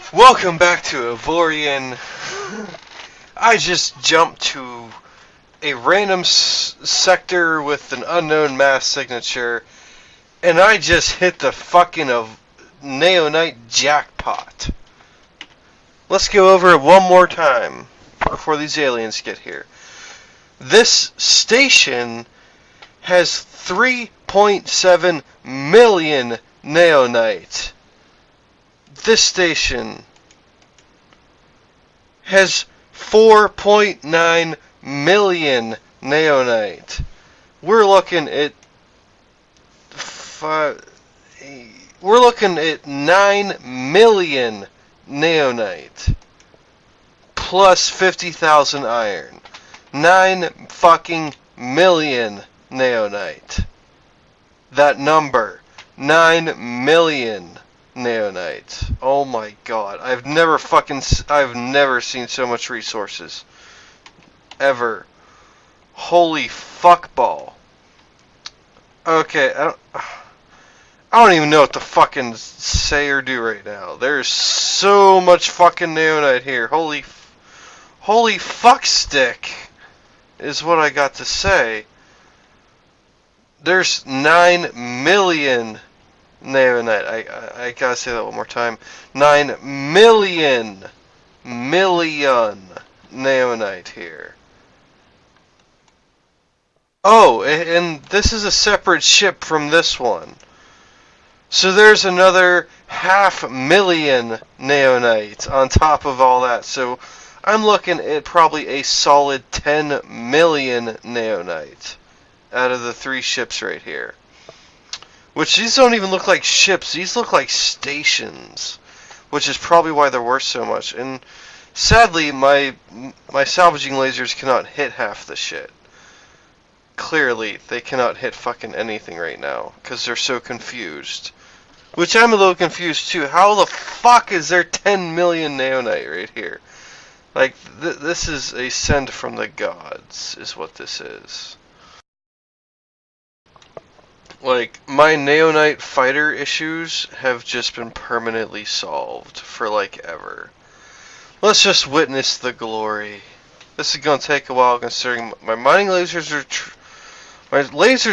Welcome back to Avorion. I just jumped to a random sector with an unknown mass signature, and I just hit the fucking Neonite jackpot. Let's go over it one more time before these aliens get here. This station has 3.7 million Neonite. This station has 4.9 million Neonite. We're looking at we're looking at 9 million Neonite plus 50,000 iron. 9 fucking million Neonite. That number, 9 million Neonite. Oh my god. I've never seen so much resources. Ever. Holy fuckball. Okay, I don't even know what to fucking say or do right now. There's so much fucking Neonite here. Holy fuck stick is what I got to say. There's 9 million Neonite. I gotta say that one more time. 9 million Neonite here. Oh, and this is a separate ship from this one. So there's another 500,000 Neonite on top of all that. So I'm looking at probably a solid 10 million Neonite out of the 3 ships right here. Which these don't even look like ships, these look like stations. Which is probably why they're worth so much. And sadly, my salvaging lasers cannot hit half the shit. Clearly, they cannot hit fucking anything right now. Because they're so confused. Which I'm a little confused too. How the fuck is there 10 million Neonite right here? Like, this is a send from the gods, is what this is. Like, my Neonite fighter issues have just been permanently solved for, like, ever. Let's just witness the glory. This is gonna take a while considering my mining lasers are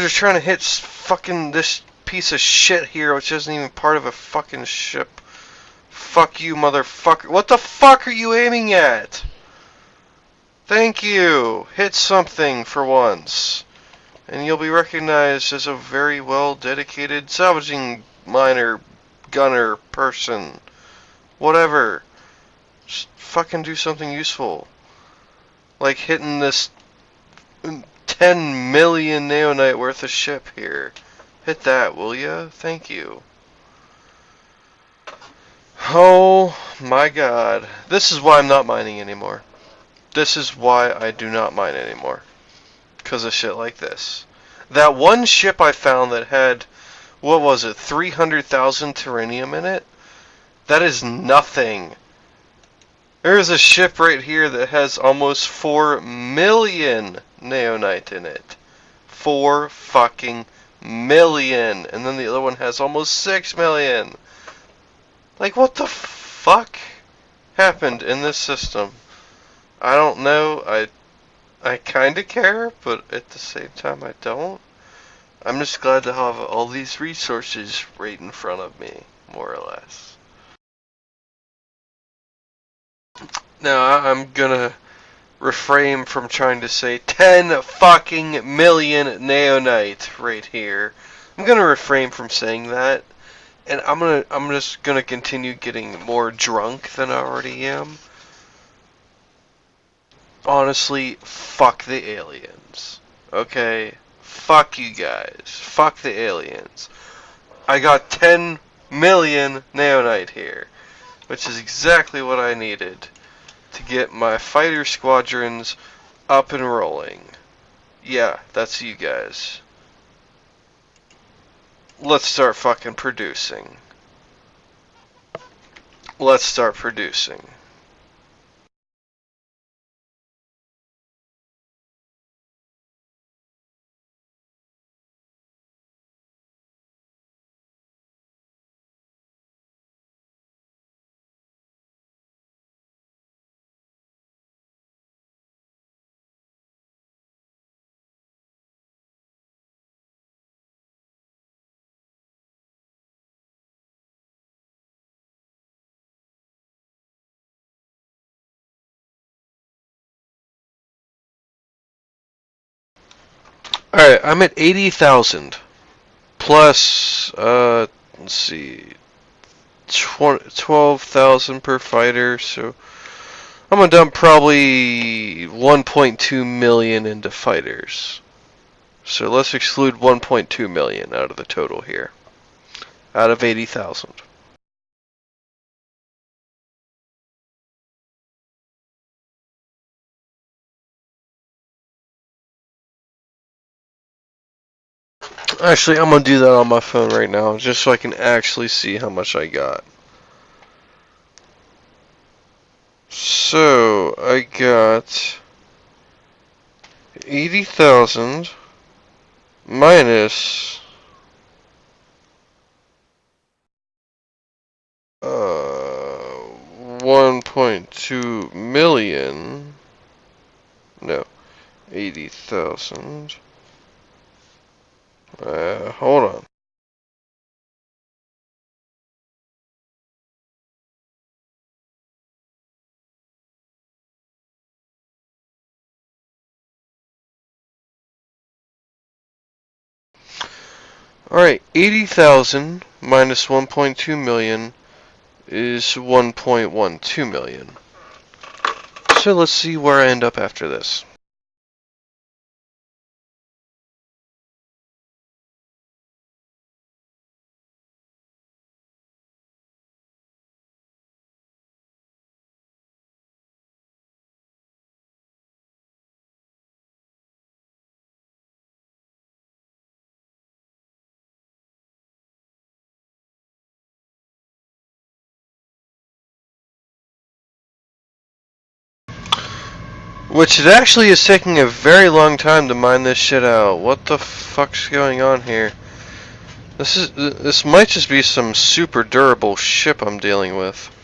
trying to hit fucking this piece of shit here, which isn't even part of a fucking ship. Fuck you, motherfucker. What the fuck are you aiming at? Thank you. Hit something for once. And you'll be recognized as a very well dedicated salvaging miner, gunner, person. Whatever. Just fucking do something useful. Like hitting this 10 million Neonite worth of ship here. Hit that, will ya? Thank you. Oh my god. This is why I'm not mining anymore. This is why I do not mine anymore. Because of shit like this. That one ship I found that had, what was it, 300,000 Terranium in it? That is nothing. There's a ship right here that has almost 4 million Neonite in it. 4 fucking million. And then the other one has almost 6 million. Like, what the fuck happened in this system? I don't know. I kinda care, but at the same time I don't. I'm just glad to have all these resources right in front of me, more or less. Now, I'm gonna refrain from trying to say 10 fucking million Neonite right here. I'm gonna refrain from saying that. And I'm just gonna continue getting more drunk than I already am. Honestly, fuck the aliens. Okay? Fuck you guys. Fuck the aliens. I got 10 million Neonite here, which is exactly what I needed to get my fighter squadrons up and rolling. Yeah, that's you guys. Let's start fucking producing. Let's start producing. Alright, I'm at 80,000. Plus, let's see, 12,000 per fighter, so I'm gonna dump probably 1.2 million into fighters. So let's exclude 1.2 million out of the total here, out of 80,000. Actually, I'm gonna do that on my phone right now, just so I can actually see how much I got. So, I got 80,000 minus 1.2 million. No, 80,000. Hold on. Alright, 80,000 minus 1.2 million is 1.12 million. So let's see where I end up after this. Which it actually is taking a very long time to mine this shit out. What the fuck's going on here? This might just be some super durable ship I'm dealing with.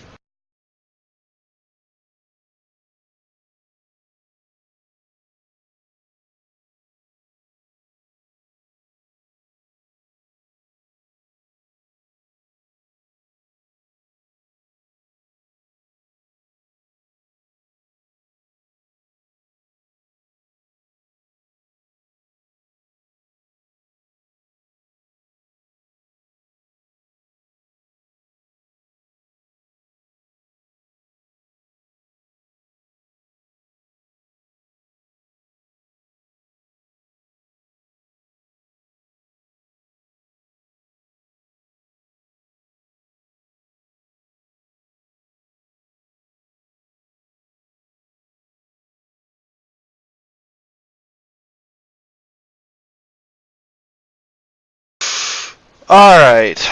Alright.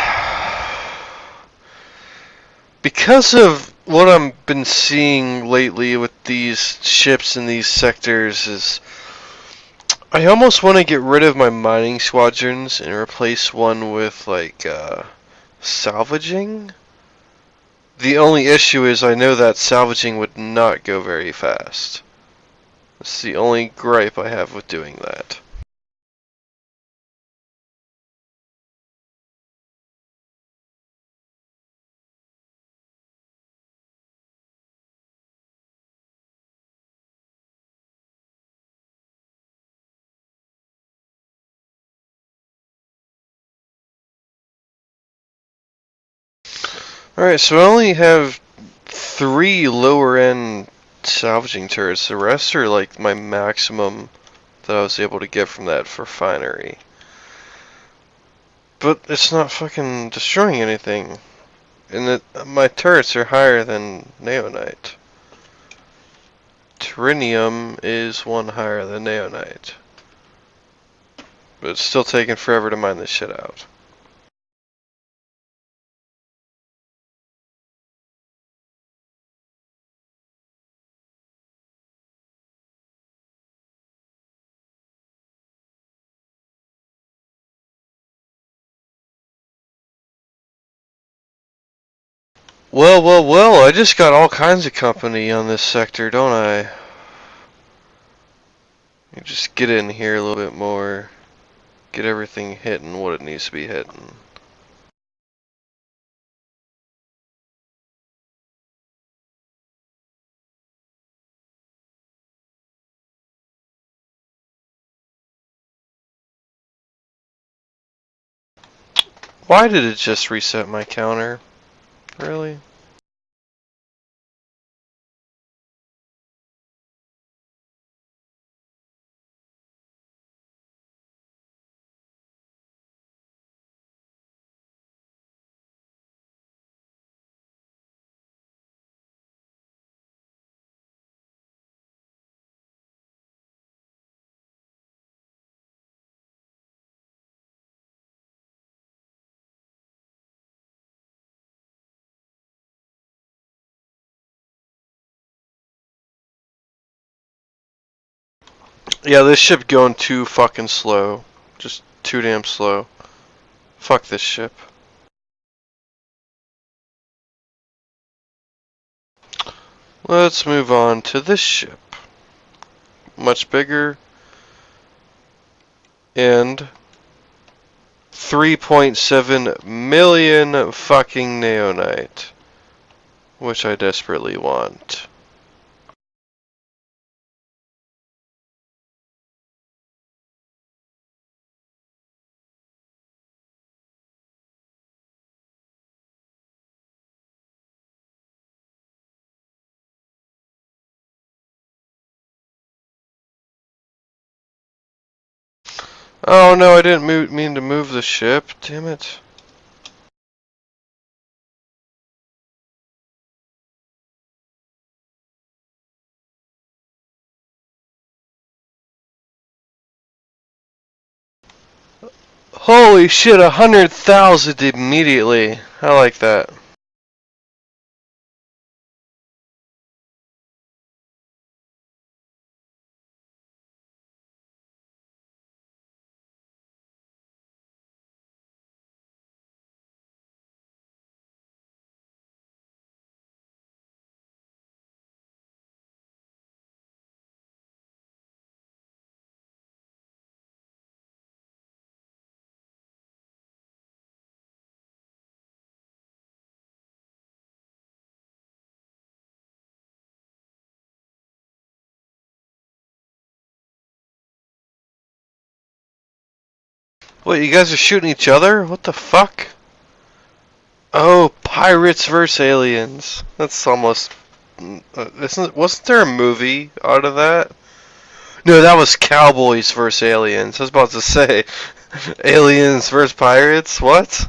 Because of what I've been seeing lately with these ships in these sectors is I almost want to get rid of my mining squadrons and replace one with like salvaging. The only issue is I know that salvaging would not go very fast. That's the only gripe I have with doing that. Alright, so I only have 3 lower end salvaging turrets. The rest are like my maximum that I was able to get from that for finery. But it's not fucking destroying anything. And my turrets are higher than Neonite. Trinium is one higher than Neonite. But it's still taking forever to mine this shit out. Well, well, well, I just got all kinds of company on this sector, don't I? You just get in here a little bit more. Get everything hitting what it needs to be hitting. Why did it just reset my counter? Really? Yeah, this ship going too fucking slow. Just too damn slow. Fuck this ship. Let's move on to this ship. Much bigger. And 3.7 million fucking neonite. Which I desperately want. Oh no, I didn't mean to move the ship. Damn it. Holy shit, 100,000 immediately. I like that. Wait, you guys are shooting each other? What the fuck? Oh, pirates versus aliens. That's almost. Wasn't there a movie out of that? No, that was cowboys versus aliens. I was about to say, aliens versus pirates. What?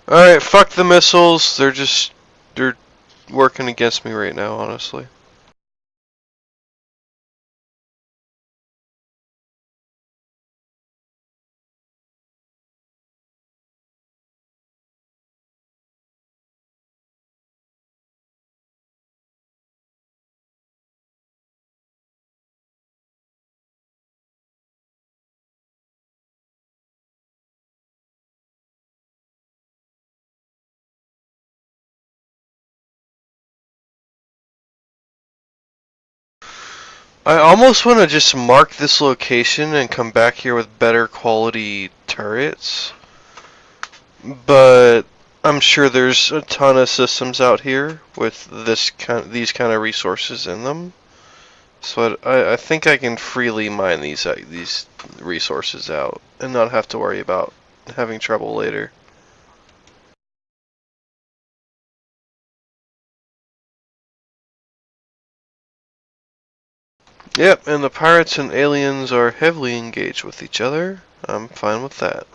All right, fuck the missiles. They're working against me right now, honestly. I almost want to just mark this location and come back here with better quality turrets, but I'm sure there's a ton of systems out here with these kind of resources in them. So I think I can freely mine these resources out and not have to worry about having trouble later. Yep, and the pirates and aliens are heavily engaged with each other. I'm fine with that.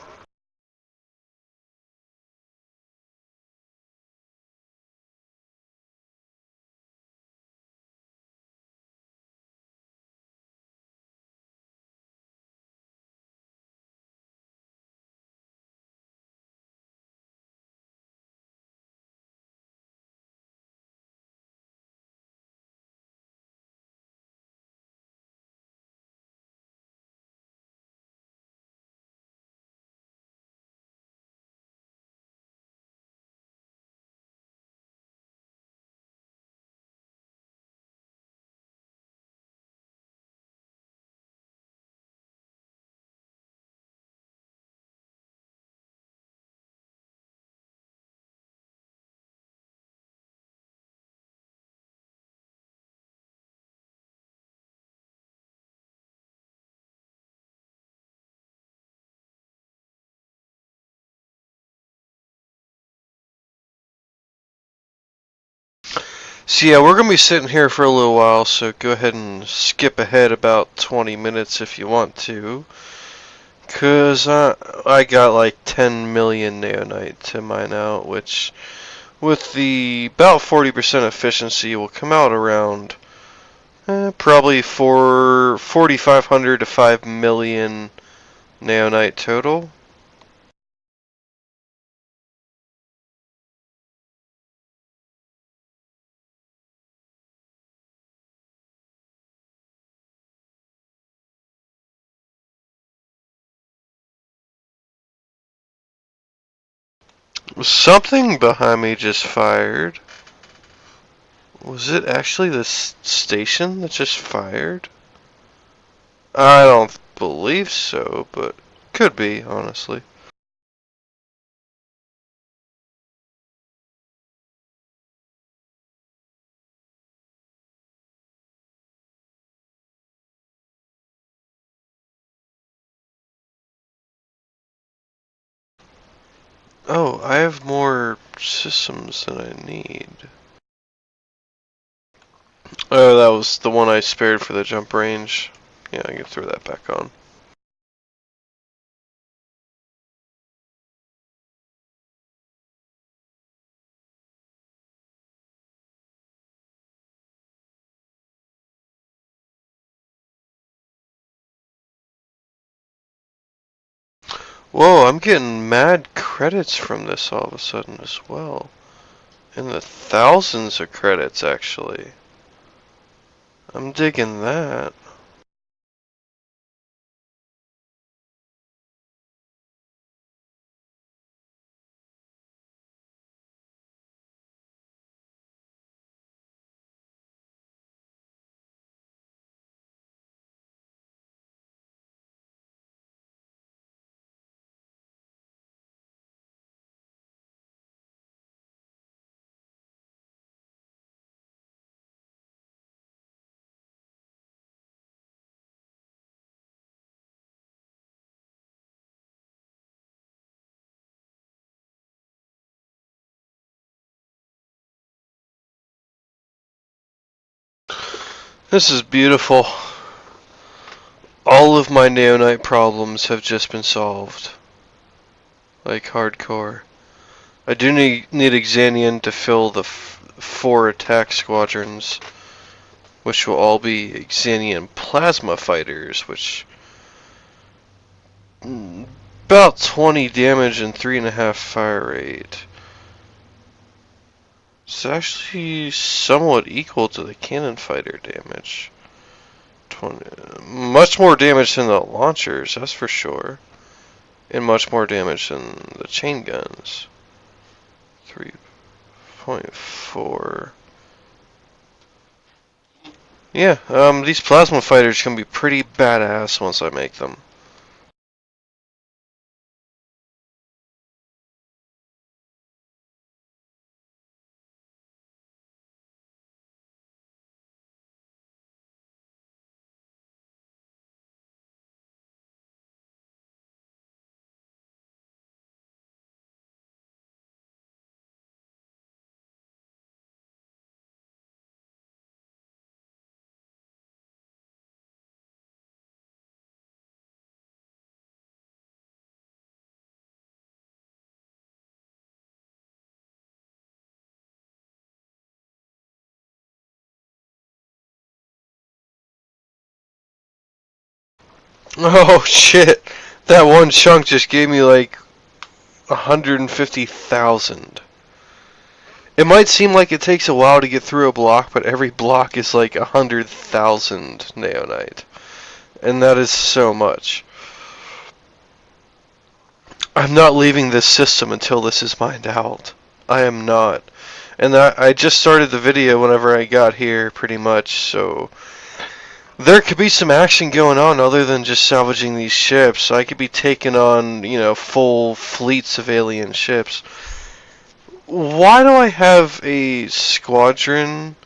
So yeah, we're gonna be sitting here for a little while, so go ahead and skip ahead about 20 minutes if you want to. Cause I got like 10 million neonite to mine out, which with the about 40% efficiency will come out around probably 4,500 to 5 million neonite total. Something behind me just fired. Was it actually the station that just fired? I don't believe so, but could be, honestly. Oh, I have more systems than I need. Oh, that was the one I spared for the jump range. Yeah, I can throw that back on. Whoa, I'm getting mad credits from this all of a sudden as well. In the thousands of credits, actually. I'm digging that. This is beautiful. All of my neonite problems have just been solved. Like hardcore. I do need Exanian to fill the 4 attack squadrons, which will all be Exanian plasma fighters, which about 20 damage and 3.5 fire rate. It's actually somewhat equal to the cannon fighter damage. 20, much more damage than the launchers, that's for sure. And much more damage than the chain guns. 3.4. Yeah, these plasma fighters can be pretty badass once I make them. Oh shit! That one chunk just gave me like 150,000. It might seem like it takes a while to get through a block, but every block is like 100,000 neonite. And that is so much. I'm not leaving this system until this is mined out. I am not. And I just started the video whenever I got here, pretty much, so there could be some action going on other than just salvaging these ships. I could be taking on, full fleets of alien ships. Why do I have a squadron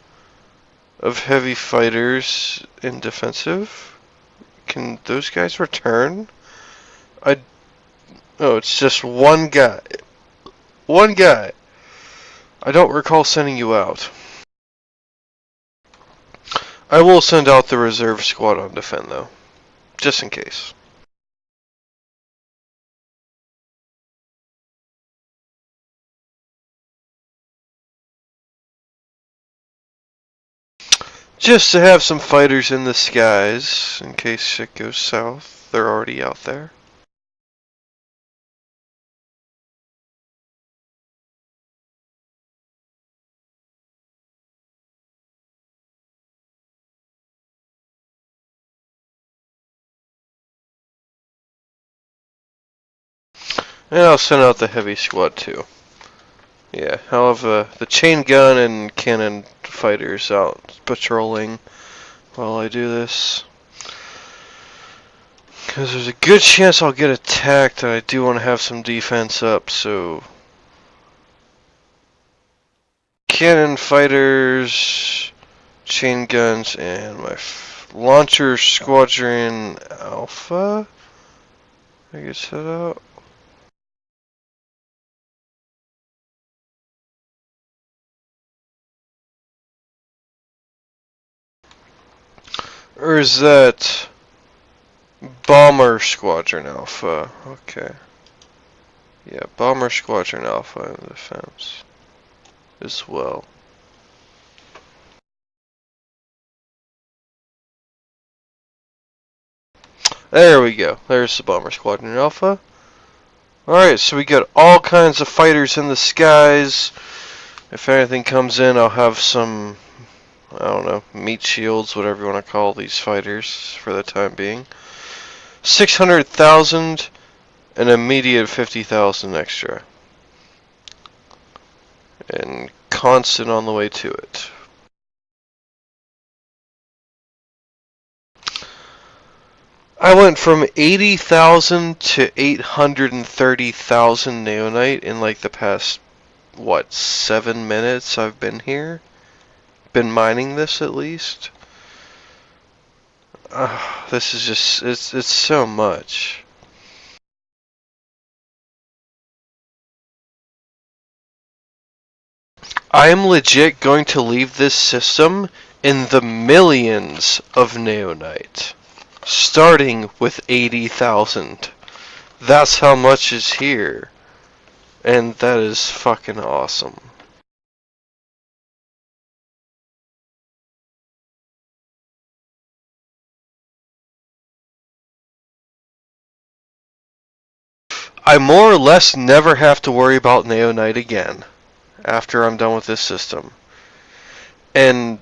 of heavy fighters in defensive? Can those guys return? Oh, it's just one guy. One guy. I don't recall sending you out. I will send out the reserve squad on defend though, just in case. Just to have some fighters in the skies in case shit goes south. They're already out there. And I'll send out the heavy squad too. Yeah, I'll have the chain gun and cannon fighters out patrolling while I do this. Because there's a good chance I'll get attacked, and I do want to have some defense up, so... Cannon fighters, chain guns, and my launcher squadron alpha. I get set out. Or is that bomber squadron alpha? Okay. Yeah, bomber squadron alpha in defense as well. There we go. There's the bomber squadron alpha. Alright, so we got all kinds of fighters in the skies. If anything comes in, I'll have some, I don't know, meat shields, whatever you want to call these fighters for the time being. 600,000, an immediate 50,000 extra. And constant on the way to it. I went from 80,000 to 830,000 neonite in like the past, what, 7 minutes I've been here? Been mining this at least. This is just, it's so much. I am legit going to leave this system in the millions of neonite. Starting with 80,000. That's how much is here. And that is fucking awesome. I more or less never have to worry about neonite again after I'm done with this system. And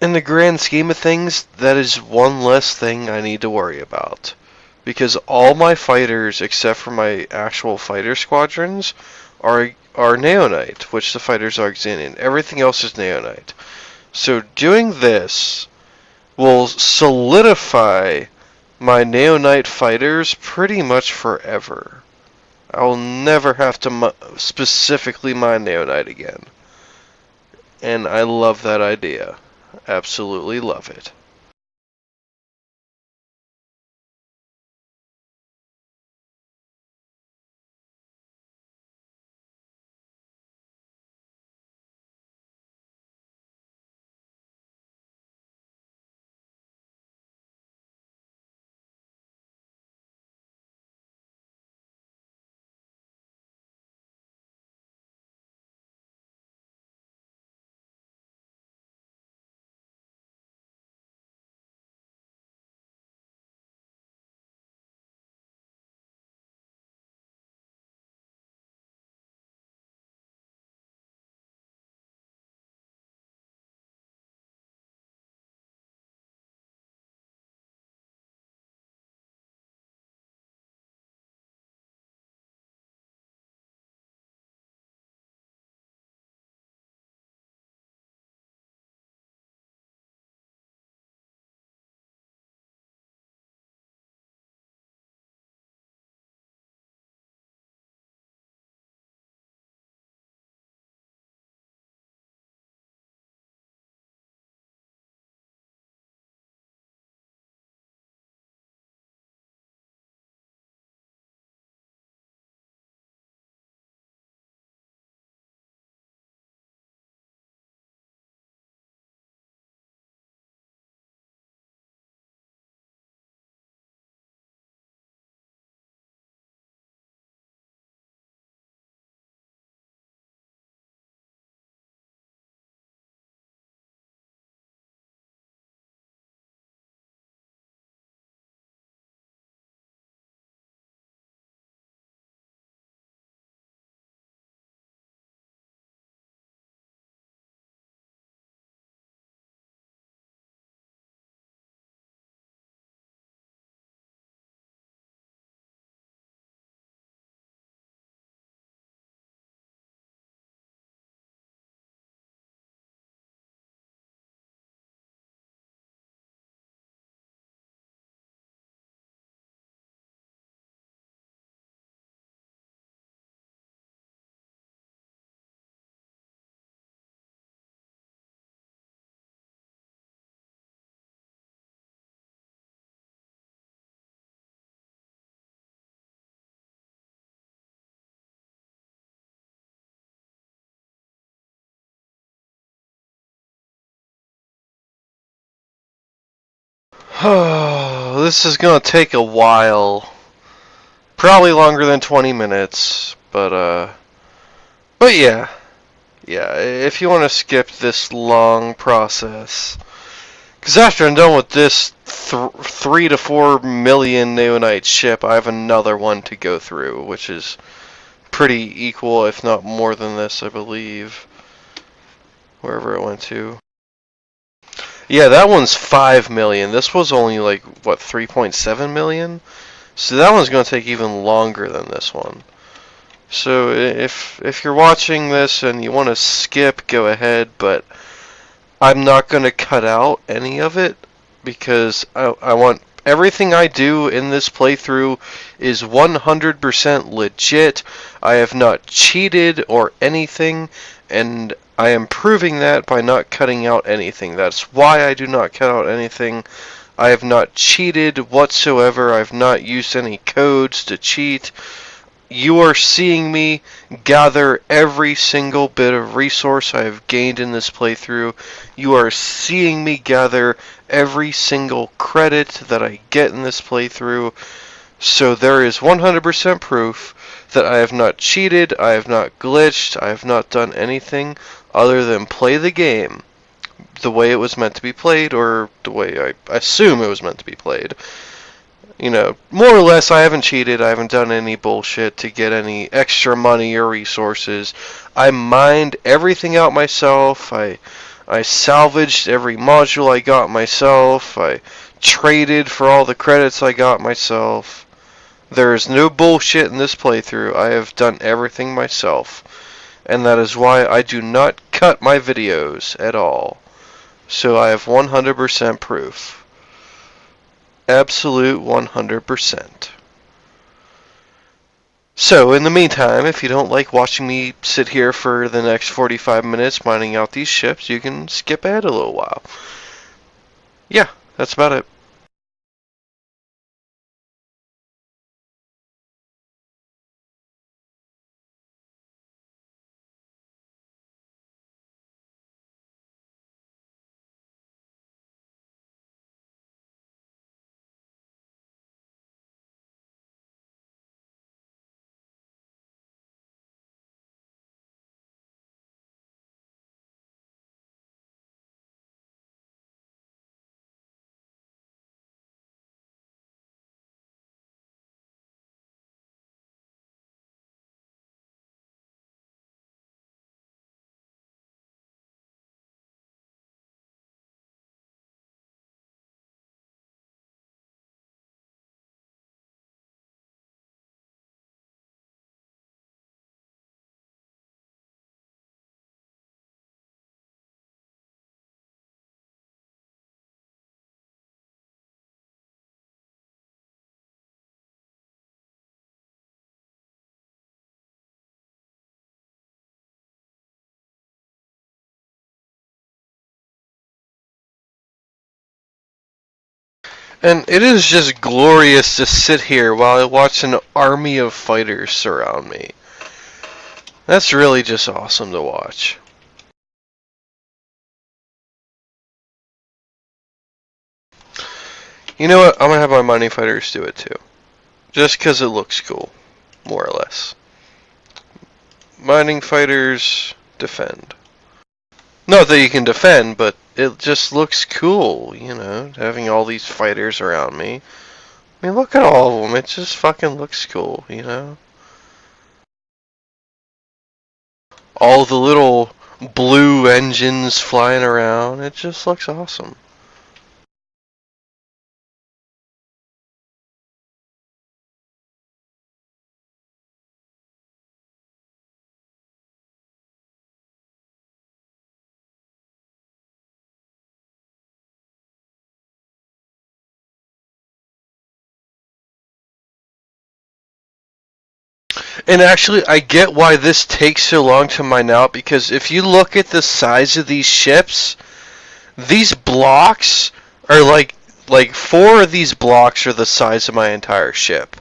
in the grand scheme of things, that is one less thing I need to worry about. Because all my fighters, except for my actual fighter squadrons, are neonite, which the fighters are Xenian. Everything else is neonite. So doing this will solidify my neonite fighters pretty much forever. I will never have to specifically mine neonite again. And I love that idea. Absolutely love it. This is gonna take a while. Probably longer than 20 minutes, but yeah. Yeah, if you want to skip this long process. Because after I'm done with this 3 to 4 million Neonite ship, I have another one to go through, which is pretty equal, if not more than this, I believe. Wherever it went to. Yeah, that one's 5 million. This was only like, what, 3.7 million? So that one's going to take even longer than this one. So if you're watching this and you want to skip, go ahead, but I'm not going to cut out any of it because I want everything I do in this playthrough is 100% legit. I have not cheated or anything, and I am proving that by not cutting out anything. That's why I do not cut out anything. I have not cheated whatsoever. I've not used any codes to cheat. You are seeing me gather every single bit of resource I have gained in this playthrough. You are seeing me gather every single credit that I get in this playthrough. So there is 100% proof that I have not cheated, I have not glitched, I have not done anything other than play the game the way it was meant to be played, or the way I assume it was meant to be played. You know, more or less, I haven't cheated. I haven't done any bullshit to get any extra money or resources. I mined everything out myself. I salvaged every module I got myself. I traded for all the credits I got myself. There is no bullshit in this playthrough. I have done everything myself. And that is why I do not cut my videos at all. So I have 100% proof. Absolute 100%. So, in the meantime, if you don't like watching me sit here for the next 45 minutes mining out these ships, you can skip ahead a little while. Yeah, that's about it. And it is just glorious to sit here while I watch an army of fighters surround me. That's really just awesome to watch. You know what? I'm gonna have my mining fighters do it too. Just because it looks cool. More or less. Mining fighters defend. Not that you can defend, but it just looks cool, you know, having all these fighters around me. I mean, look at all of them. It just fucking looks cool, you know? All the little blue engines flying around. It just looks awesome. And actually, I get why this takes so long to mine out, because if you look at the size of these ships, these blocks are like 4 of these blocks are the size of my entire ship.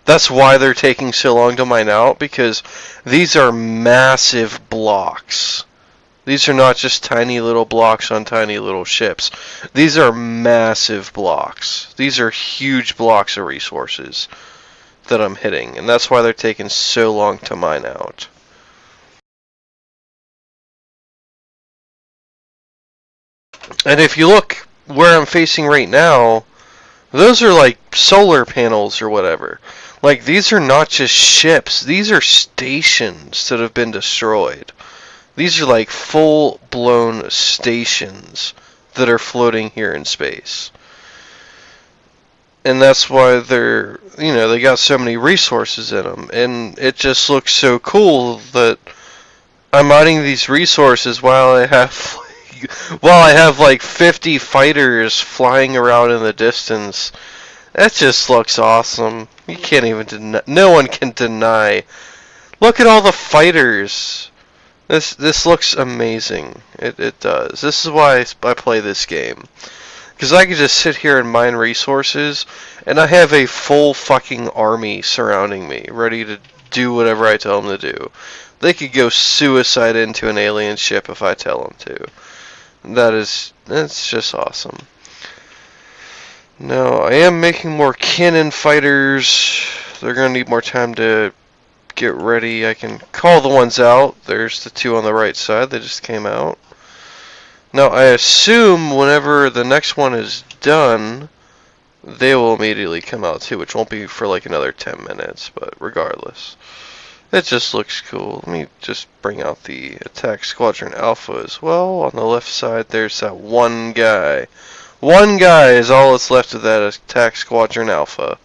That's why they're taking so long to mine out, because these are massive blocks. These are not just tiny little blocks on tiny little ships. These are massive blocks. These are huge blocks of resources that I'm hitting, and that's why they're taking so long to mine out. And if you look where I'm facing right now, those are like solar panels or whatever. Like, these are not just ships, these are stations that have been destroyed. These are like full-blown stations that are floating here in space. And that's why they're, they got so many resources in them. And it just looks so cool that I'm mining these resources while I have like 50 fighters flying around in the distance. That just looks awesome. You can't even deny. No one can deny. Look at all the fighters. This looks amazing. It does. This is why I play this game. Because I could just sit here and mine resources, and I have a full fucking army surrounding me, ready to do whatever I tell them to do. They could go suicide into an alien ship if I tell them to. That's just awesome. Now, I am making more cannon fighters. They're going to need more time to get ready. I can call the ones out. There's the two on the right side. They just came out. Now, I assume whenever the next one is done, they will immediately come out too, which won't be for like another 10 minutes, but regardless. It just looks cool. Let me just bring out the Attack Squadron Alpha as well. On the left side, there's that one guy. One guy is all that's left of that Attack Squadron Alpha.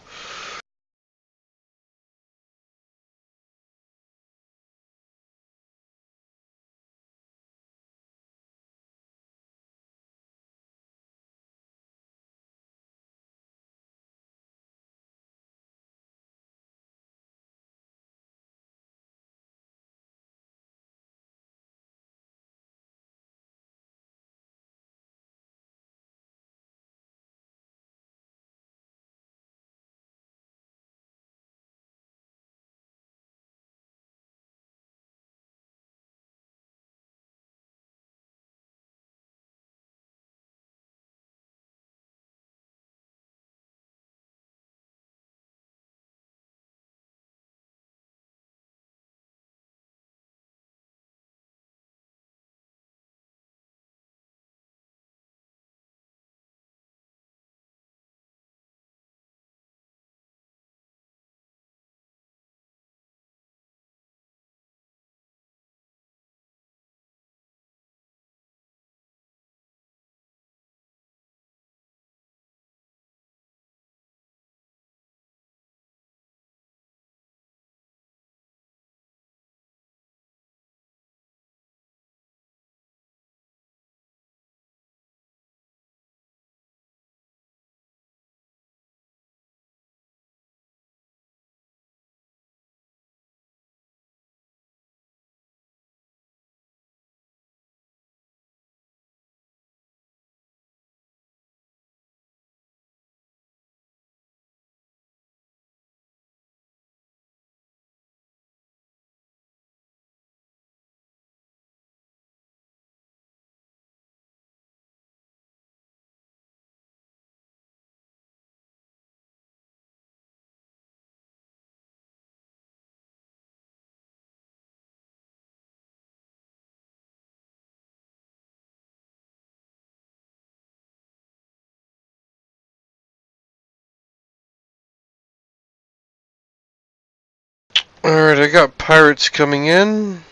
Alright, I got pirates coming in.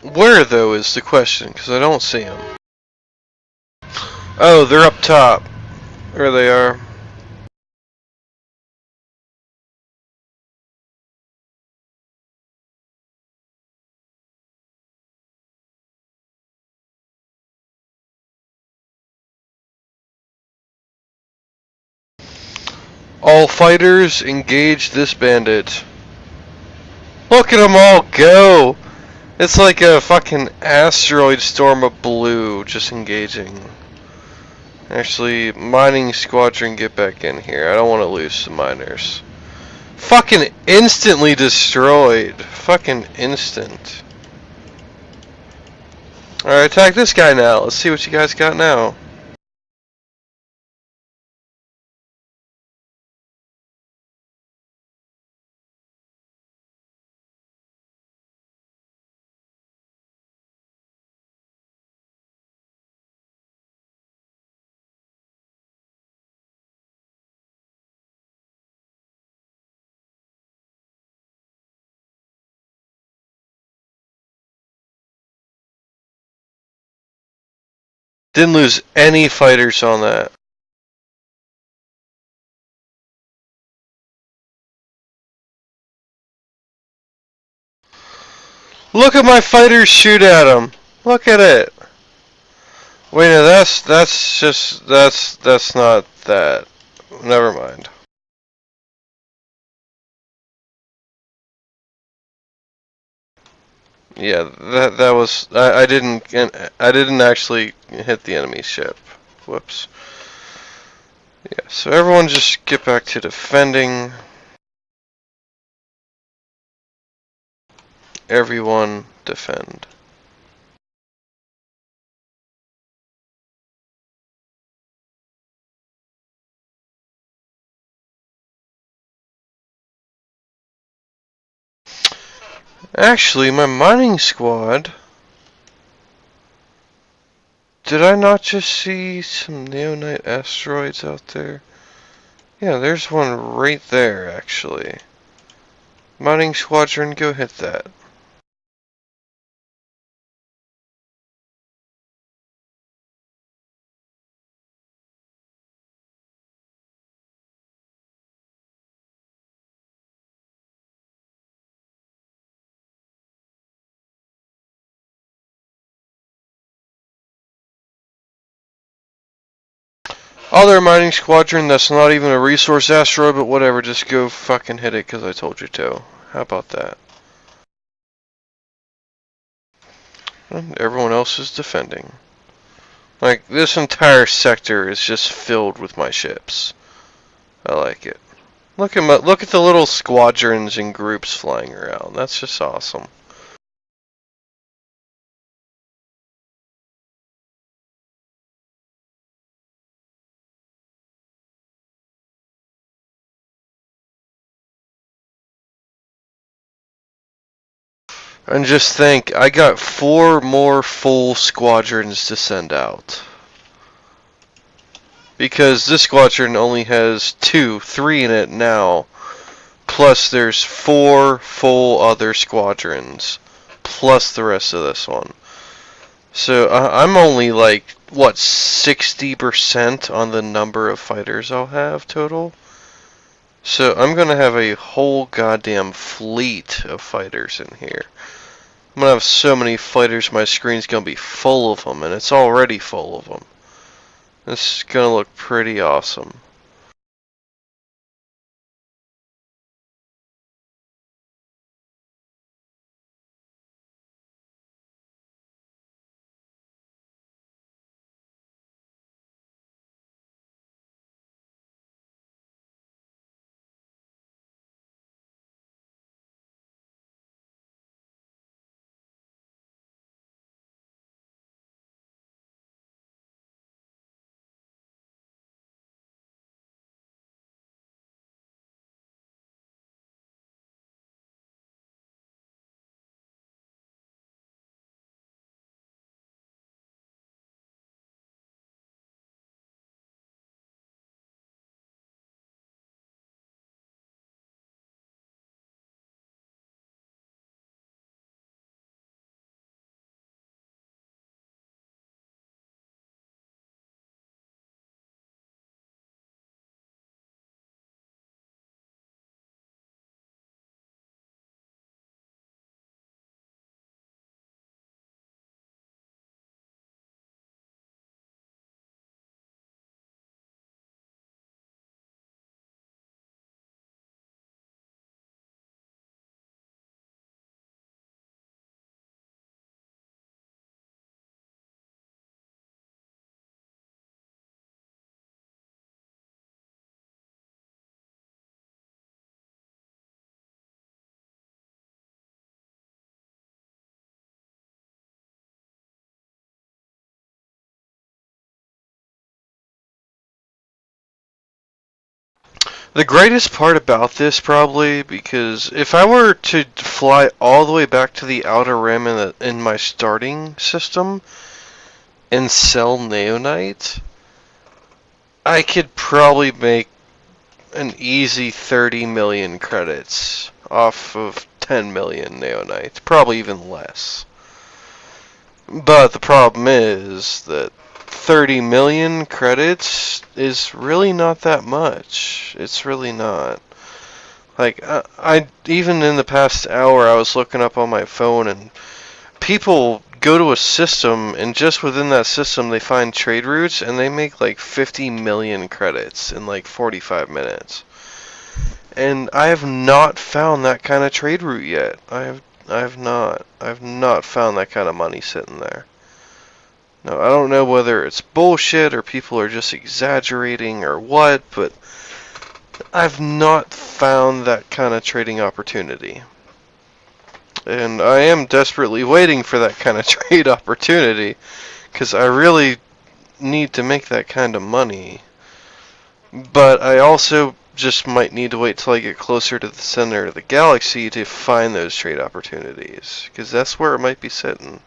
Where, though, is the question, because I don't see them. Oh, they're up top. There they are. All fighters, engage this bandit. Look at them all go! It's like a fucking asteroid storm of blue just engaging. Actually, mining squadron, get back in here. I don't want to lose the miners. Fucking instantly destroyed. Fucking instant. Alright, attack this guy now. Let's see what you guys got now. Didn't lose any fighters on that. Look at my fighters shoot at him. Look at it. Wait, no, that's not that. Never mind. Yeah, that was I didn't actually hit the enemy ship. Whoops. Yeah, so everyone just get back to defending. Everyone defend. Actually, my mining squad. Did I not just see some neonite asteroids out there? Yeah, there's one right there, actually. Mining squadron, go hit that. Other mining squadron that's not even a resource asteroid, but whatever, just go fucking hit it because I told you to. How about that? And everyone else is defending. Like, this entire sector is just filled with my ships. I like it. Look at the little squadrons and groups flying around. That's just awesome. And just think, I got 4 more full squadrons to send out. Because this squadron only has 3 in it now. Plus there's 4 full other squadrons. Plus the rest of this one. So I'm only like, what, 60% on the number of fighters I'll have total? So I'm gonna have a whole goddamn fleet of fighters in here. I'm gonna have so many fighters, my screen's gonna be full of them, and it's already full of them. This is gonna look pretty awesome. The greatest part about this, probably, because if I were to fly all the way back to the outer rim in my starting system and sell Neonite, I could probably make an easy 30 million credits off of 10 million Neonite, probably even less. But the problem is that 30 million credits is really not that much. It's really not. Like, I even in the past hour, I was looking up on my phone, and people go to a system, and just within that system, they find trade routes, and they make like 50 million credits in like 45 minutes. And I have not found that kind of trade route yet. I've not found that kind of money sitting there. Now, I don't know whether it's bullshit or people are just exaggerating or what, but I've not found that kind of trading opportunity. And I am desperately waiting for that kind of trade opportunity, because I really need to make that kind of money. But I also just might need to wait till I get closer to the center of the galaxy to find those trade opportunities, because that's where it might be sitting.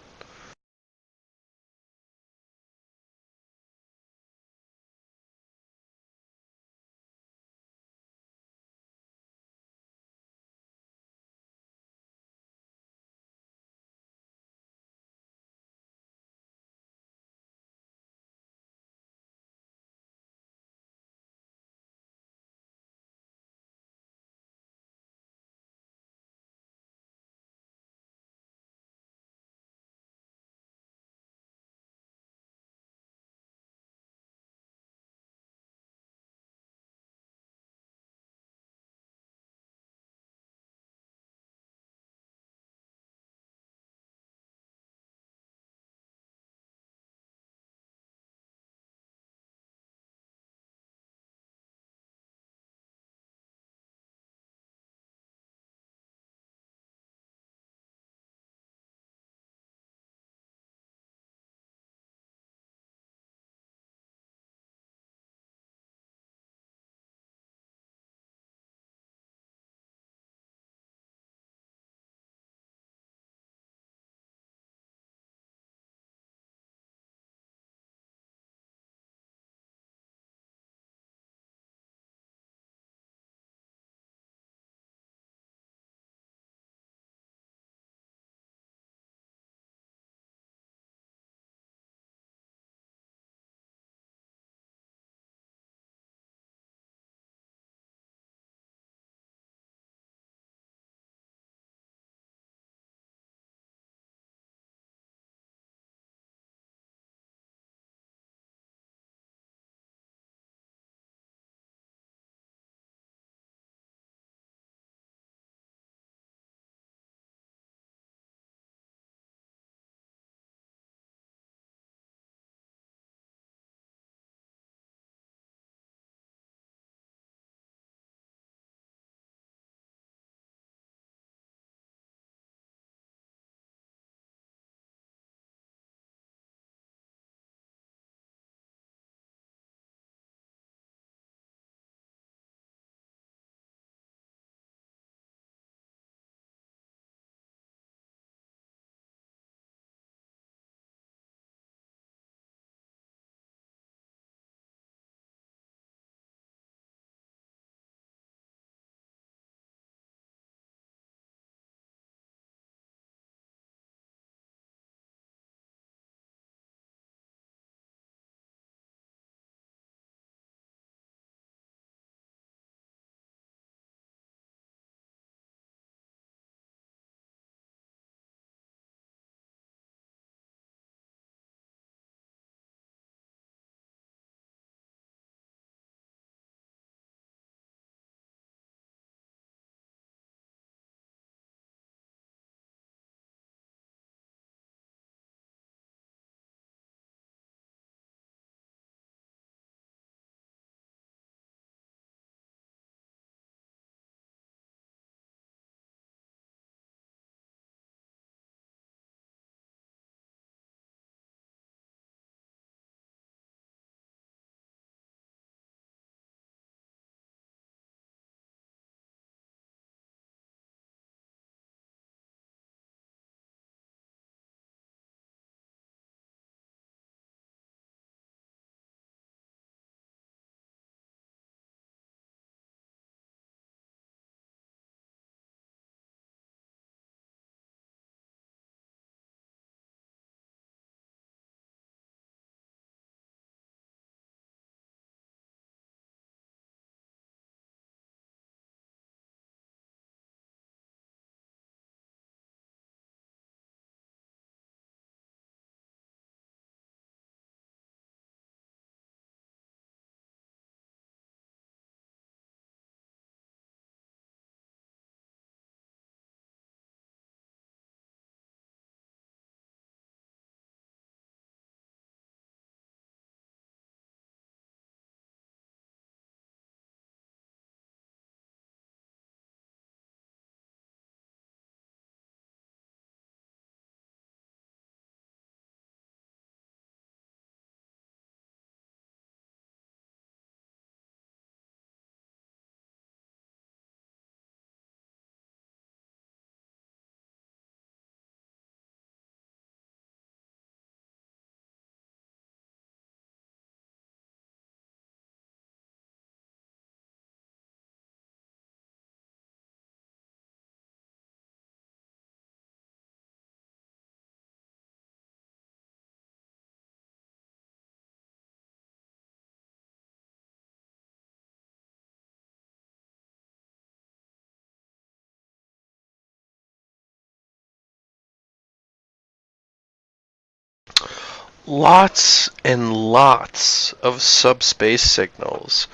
lots and lots of subspace signals.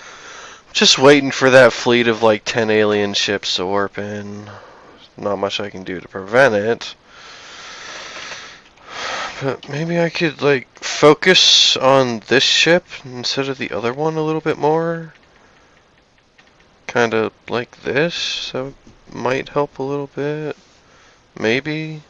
Just waiting for that fleet of like 10 alien ships to warp in. Not much I can do to prevent it. But maybe I could like focus on this ship instead of the other one a little bit more. Kind of like this. That might help a little bit. Maybe.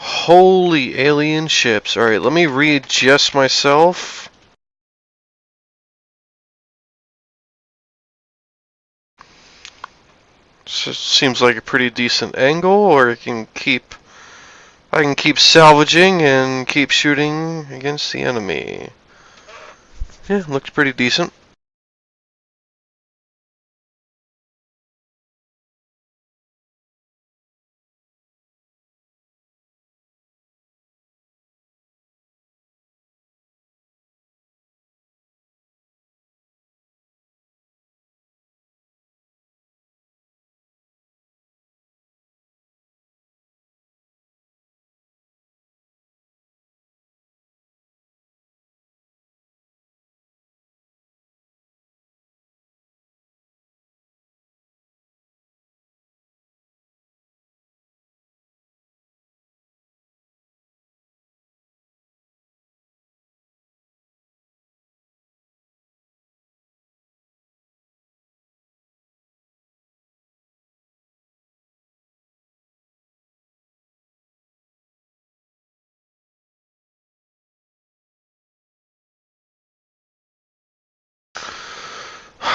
Holy alien ships. Alright, let me readjust myself. Seems like a pretty decent angle, or I can keep salvaging and keep shooting against the enemy. Yeah, looks pretty decent.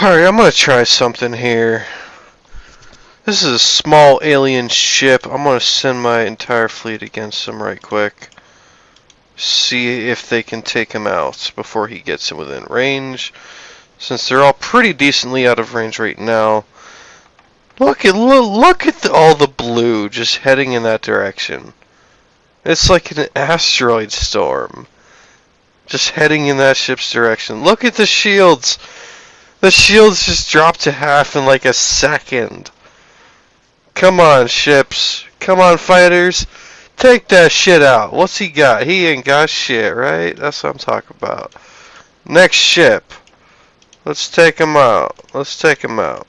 Alright, I'm gonna try something here. This is a small alien ship. I'm gonna send my entire fleet against him right quick. See if they can take him out before he gets within range. Since they're all pretty decently out of range right now. Look at all the blue just heading in that direction. It's like an asteroid storm. Just heading in that ship's direction. Look at the shields. The shields just dropped to half in like a second. Come on, ships. Come on, fighters. Take that shit out. What's he got? He ain't got shit, right? That's what I'm talking about. Next ship. Let's take him out. Let's take him out.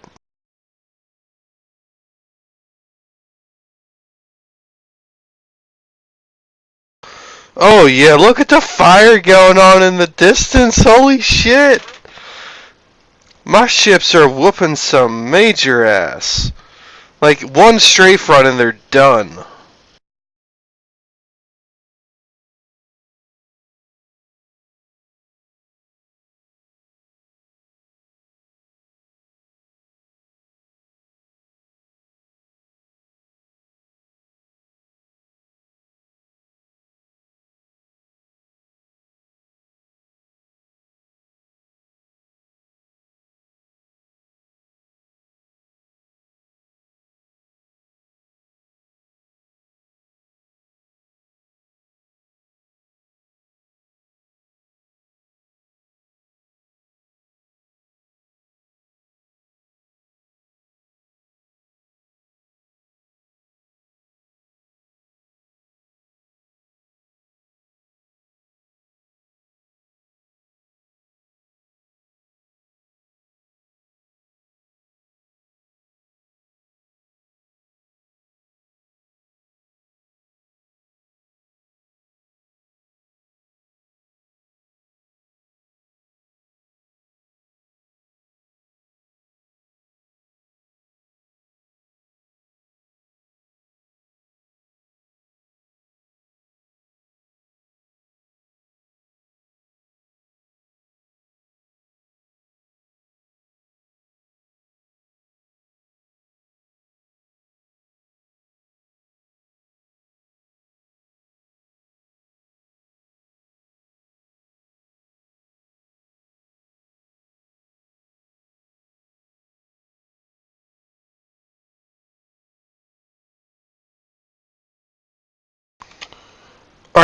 Oh yeah, look at the fire going on in the distance. Holy shit. My ships are whooping some major ass. Like one strafe run and they're done.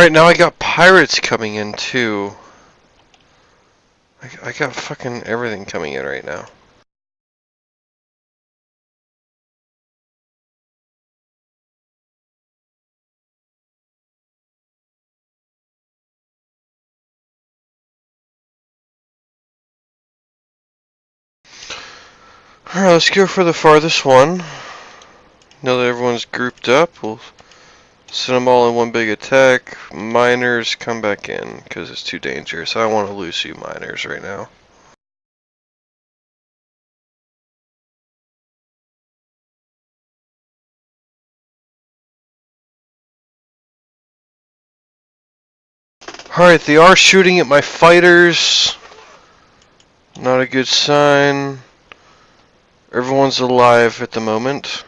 Alright, now I got pirates coming in too. I got fucking everything coming in right now. Alright, let's go for the farthest one. Now that everyone's grouped up, we'll send them all in one big attack. Miners, come back in, because it's too dangerous. I don't want to lose you miners right now. Alright, they are shooting at my fighters. Not a good sign. Everyone's alive at the moment.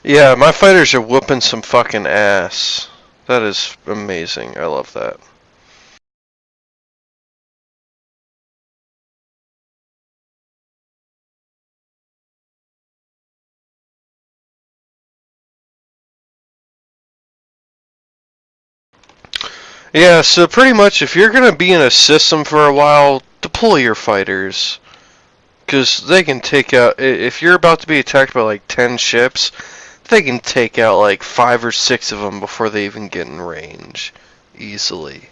Yeah, my fighters are whooping some fucking ass. That is amazing. I love that. Yeah, so pretty much if you're gonna be in a system for a while, deploy your fighters. Because they can take out, if you're about to be attacked by like 10 ships, they can take out like 5 or 6 of them before they even get in range. Easily.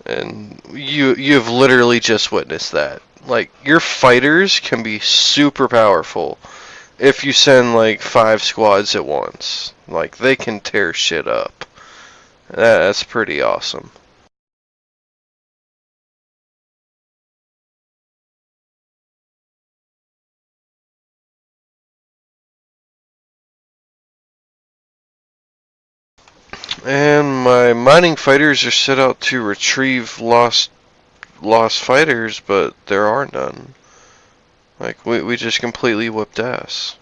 And you've literally just witnessed that. Like, your fighters can be super powerful if you send like 5 squads at once. Like, they can tear shit up. That's pretty awesome. And my mining fighters are set out to retrieve lost fighters, but there are none. Like, we just completely whipped ass.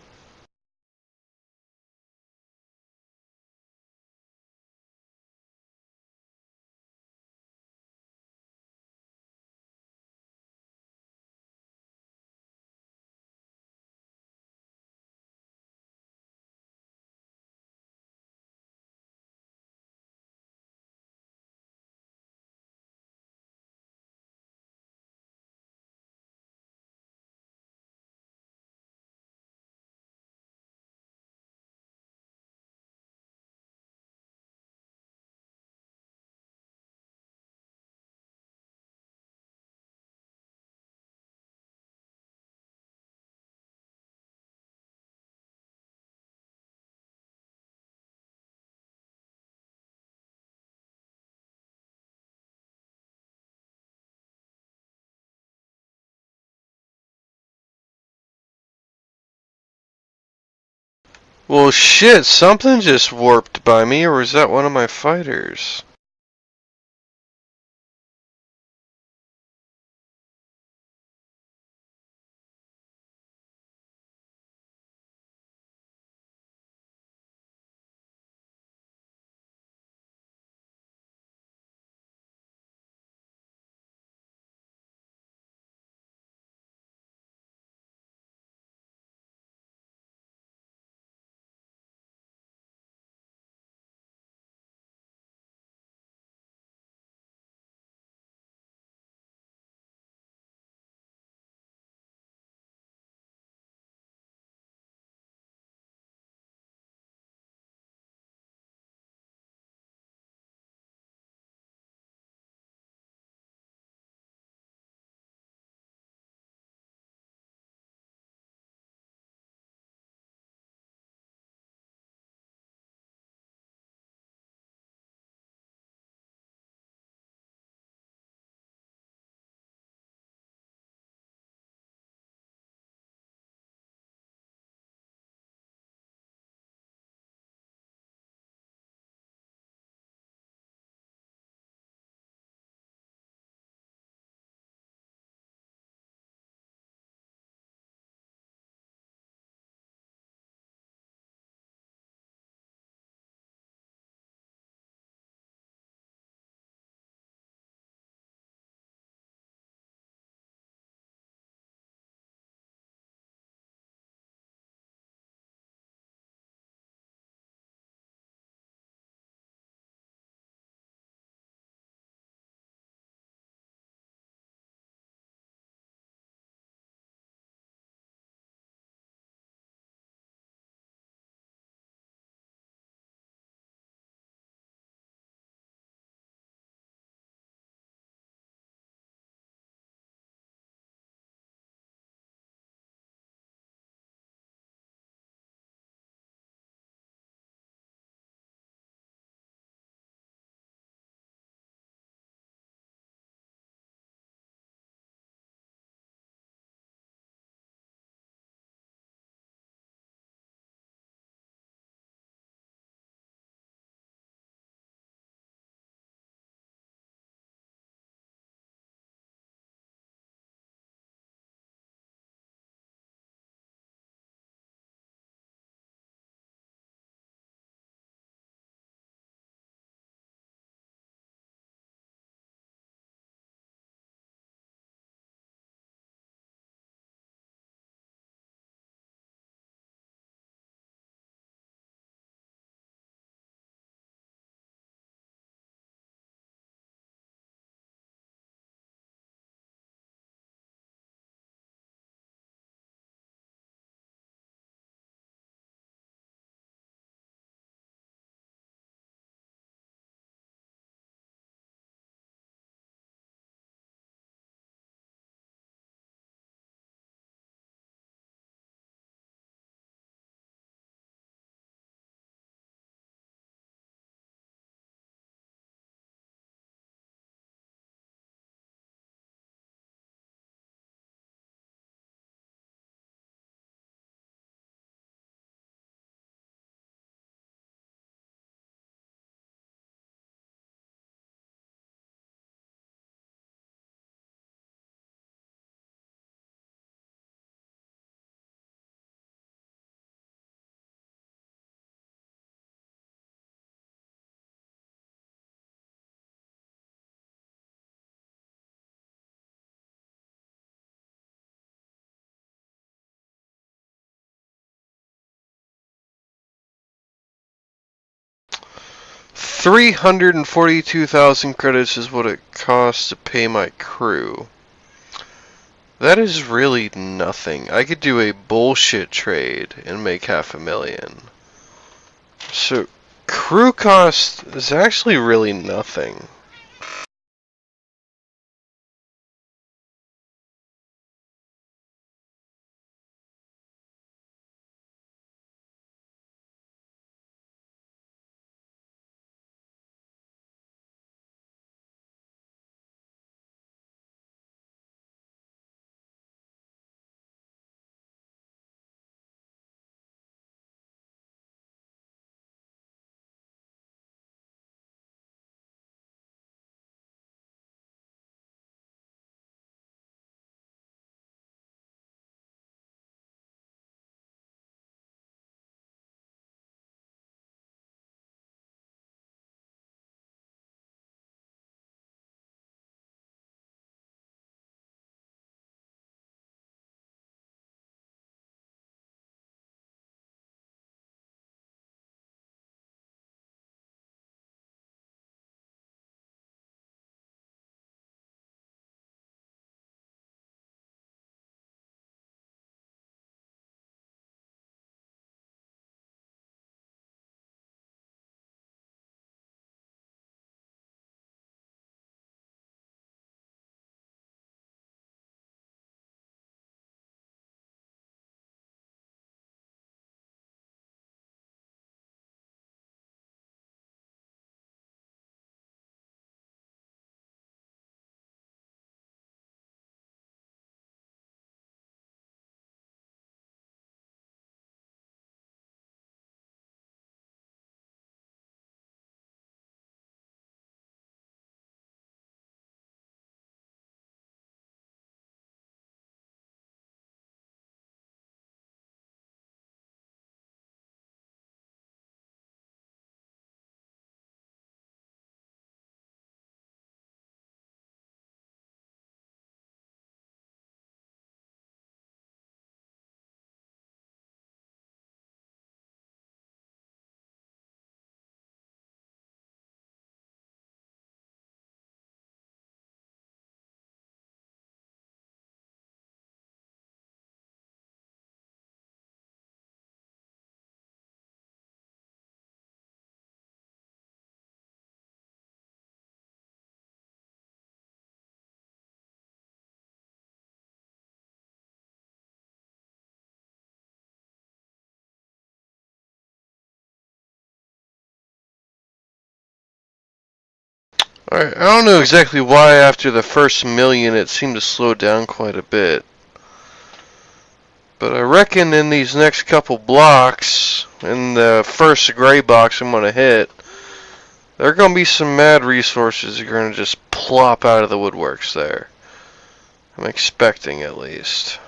Well, shit, something just warped by me, or was that one of my fighters? 342,000 credits is what it costs to pay my crew. That is really nothing. I could do a bullshit trade and make 500,000. So, crew cost is actually really nothing. Alright, I don't know exactly why after the first million it seemed to slow down quite a bit. But I reckon in these next couple blocks, in the first gray box I'm going to hit, there are going to be some mad resources that are going to just plop out of the woodworks there. I'm expecting at least.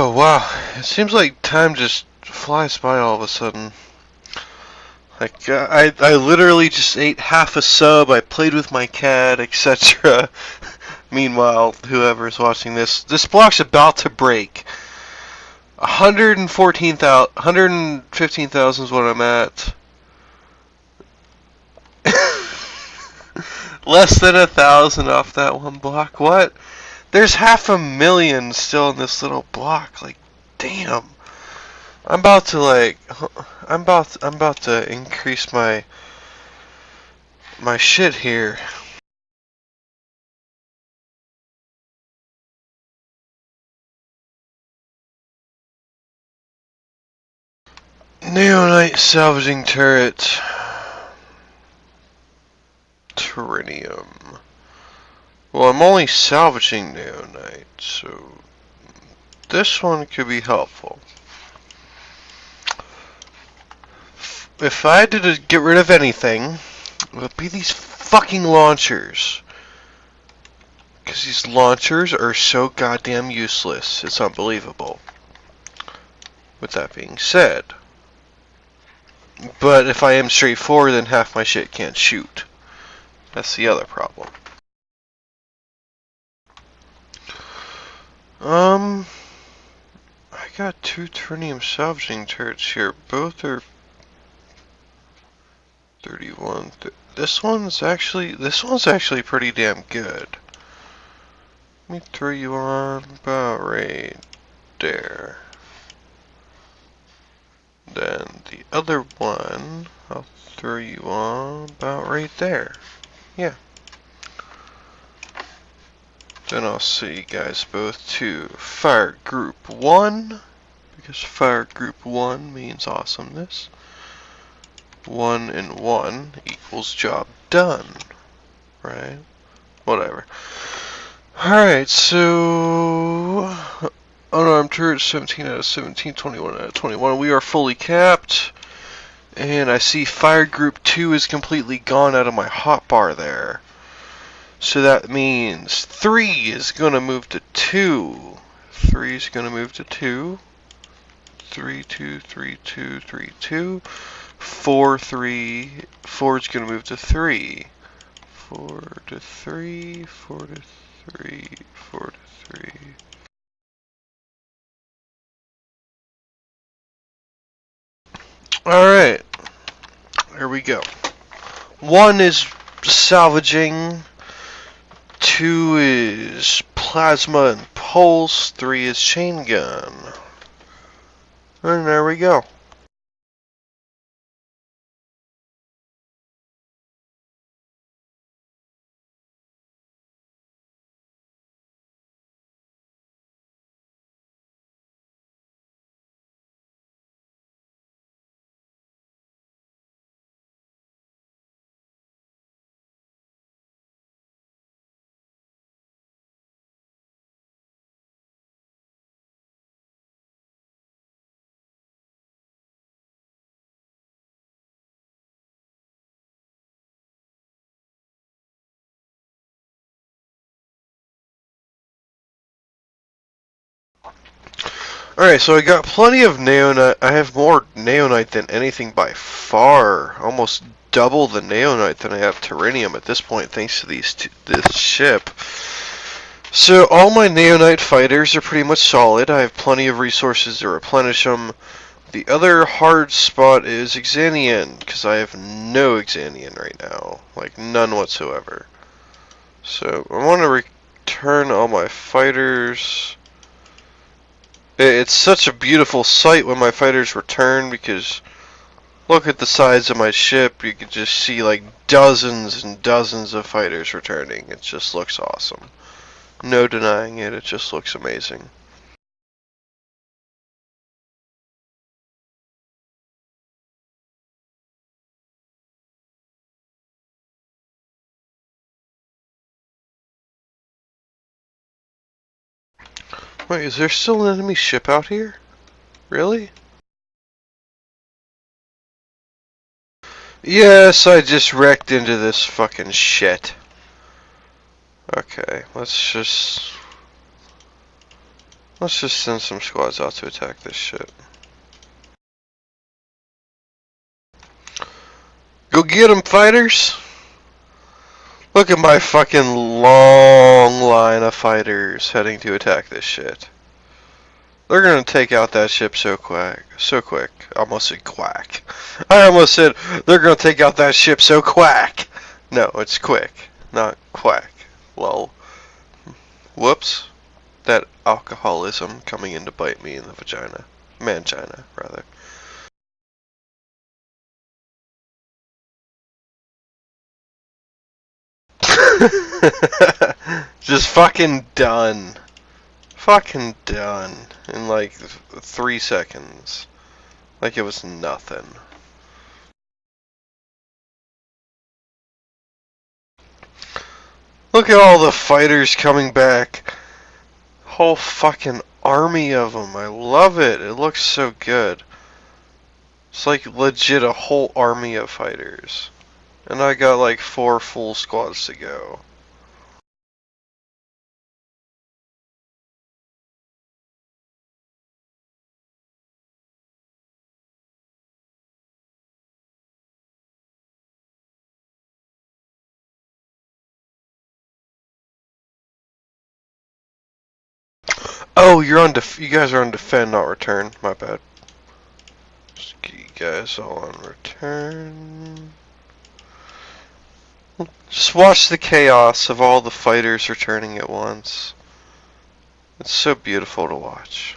Oh, wow. It seems like time just flies by all of a sudden. Like, I literally just ate half a sub, I played with my cat, etc. Meanwhile, whoever's watching this block's about to break. 115,000 is what I'm at. Less than 1,000 off that one block. What? There's 500,000 still in this little block. Like, damn. I'm about to increase my shit here. Neonite salvaging turret. Terranium. Well, I'm only salvaging neonite, so this one could be helpful. If I had to get rid of anything, it would be these fucking launchers. Because these launchers are so goddamn useless. It's unbelievable. With that being said. But if I am straightforward, then half my shit can't shoot. That's the other problem. I got 2 Terranium salvaging turrets here. Both are 31. This one's actually pretty damn good. Let me throw you on about right there. Then the other one, I'll throw you on about right there. Yeah. Then I'll see you guys both to Fire Group 1, because Fire Group 1 means awesomeness. 1 and 1 equals job done, right? Whatever. Alright, so unarmed turret 17 out of 17, 21 out of 21. We are fully capped. And I see Fire Group 2 is completely gone out of my hotbar there. So that means 3 is going to move to 2. 3 is going to move to 2. 3, 2, 3, 2, 3, 2. 4, 3. 4 is going to move to 3. 4 to 3. 4 to 3. 4 to 3. Alright. Here we go. 1 is salvaging. 2 is plasma and pulse. 3 is chain gun. And there we go. Alright, so I got plenty of neonite. I have more neonite than anything by far. Almost double the neonite than I have terranium at this point, thanks to this ship. So all my neonite fighters are pretty much solid. I have plenty of resources to replenish them. The other hard spot is Exanian, because I have no Exanian right now. Like, none whatsoever. So I want to return all my fighters. It's such a beautiful sight when my fighters return, because look at the size of my ship. You can just see like dozens and dozens of fighters returning. It just looks awesome. No denying it, it just looks amazing. Wait, is there still an enemy ship out here? Really? Yes, I just wrecked into this fucking shit. Okay, let's Let's just send some squads out to attack this shit. Go get 'em, fighters! Look at my fucking long line of fighters heading to attack this shit. They're gonna take out that ship so quick. So quick. I almost said quack. I almost said they're gonna take out that ship so quack. No, it's quick, not quack. Lol. Whoops. That alcoholism coming in to bite me in the vagina. Mangina, rather. Just fucking done. Fucking done. In like 3 seconds. Like it was nothing. Look at all the fighters coming back. Whole fucking army of them. I love it. It looks so good. It's like legit a whole army of fighters. And I got like 4 full squads to go. Oh, you're on you guys are on defend, not return. My bad. Just get you guys all on return. Just watch the chaos of all the fighters returning at once. It's so beautiful to watch.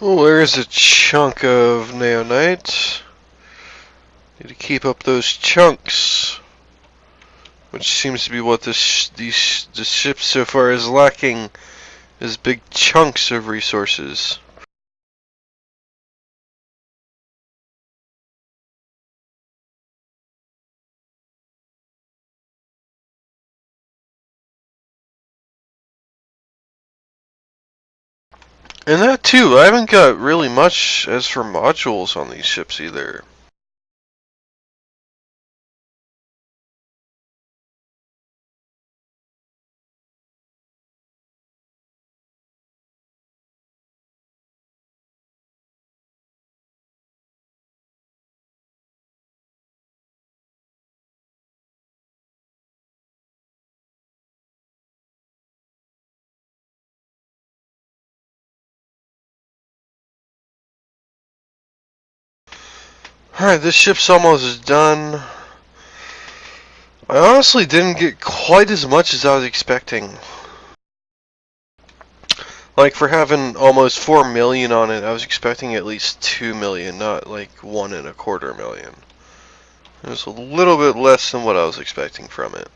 Oh, there's a chunk of neonite. Need to keep up those chunks, which seems to be what this ship so far is lacking, is big chunks of resources. And that too, I haven't got really much as for modules on these ships either. Alright, this ship's almost done. I honestly didn't get quite as much as I was expecting. Like, for having almost 4 million on it, I was expecting at least 2 million, not like 1.25 million. It was a little bit less than what I was expecting from it.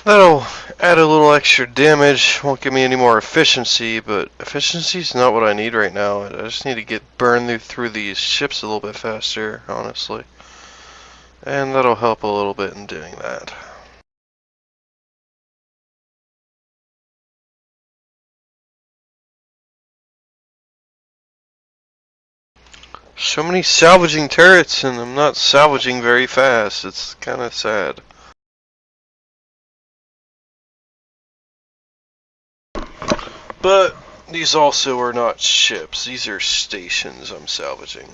That'll add a little extra damage, won't give me any more efficiency, but efficiency's not what I need right now. I just need to get burned through these ships a little bit faster, honestly. And that'll help a little bit in doing that. So many salvaging turrets, and I'm not salvaging very fast. It's kind of sad. But these also are not ships. These are stations I'm salvaging.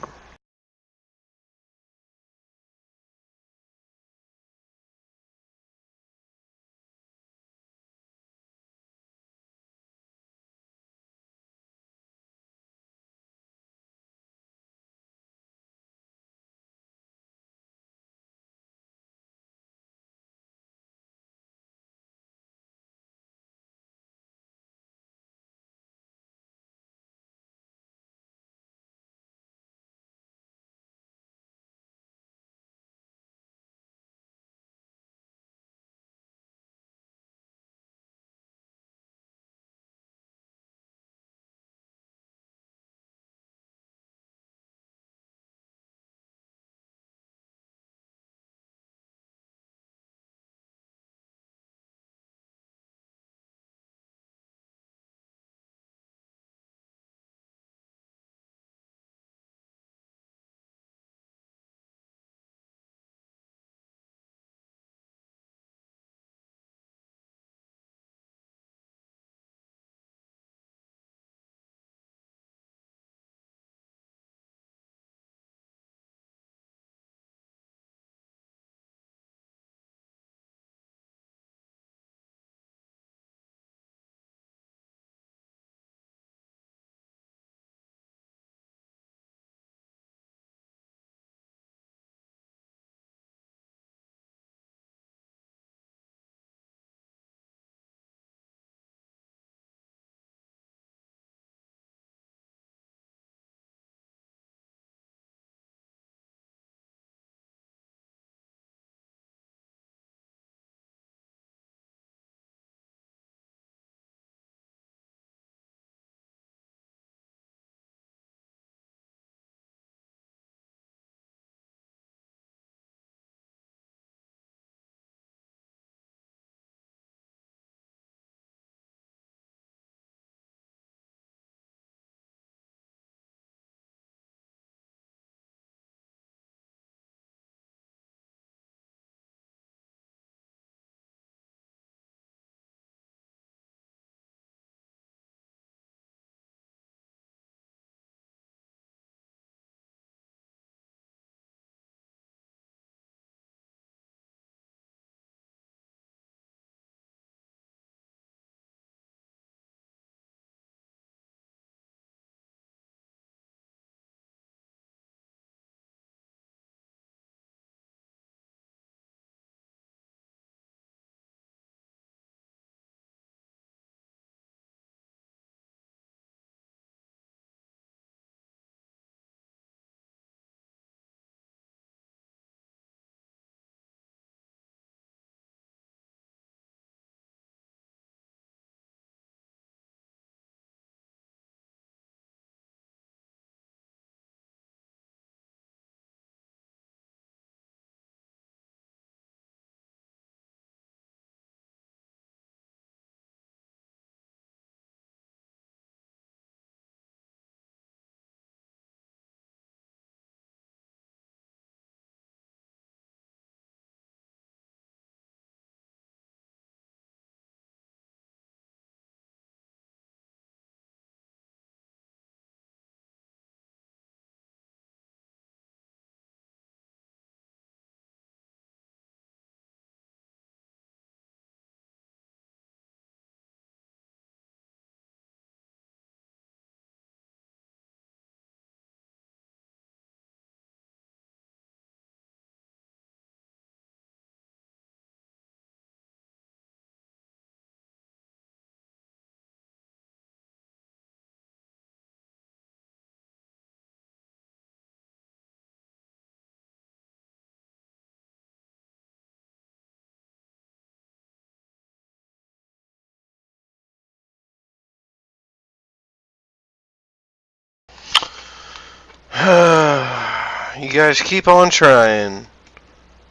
You guys keep on trying.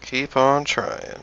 Keep on trying.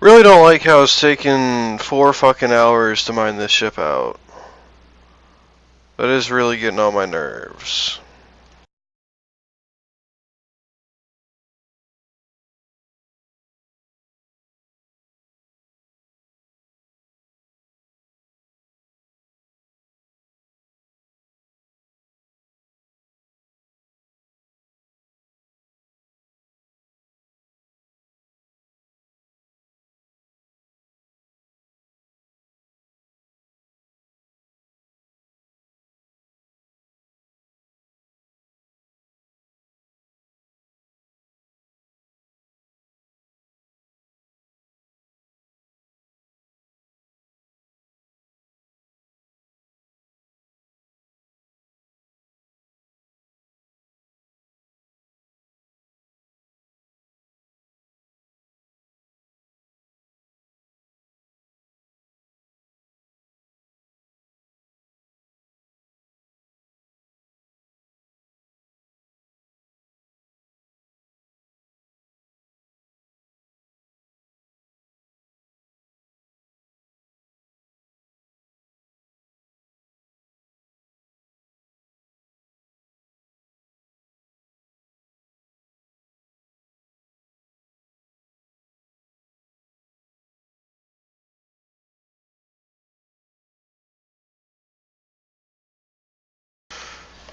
Really don't like how it's taken 4 fucking hours to mine this ship out. That is really getting on my nerves.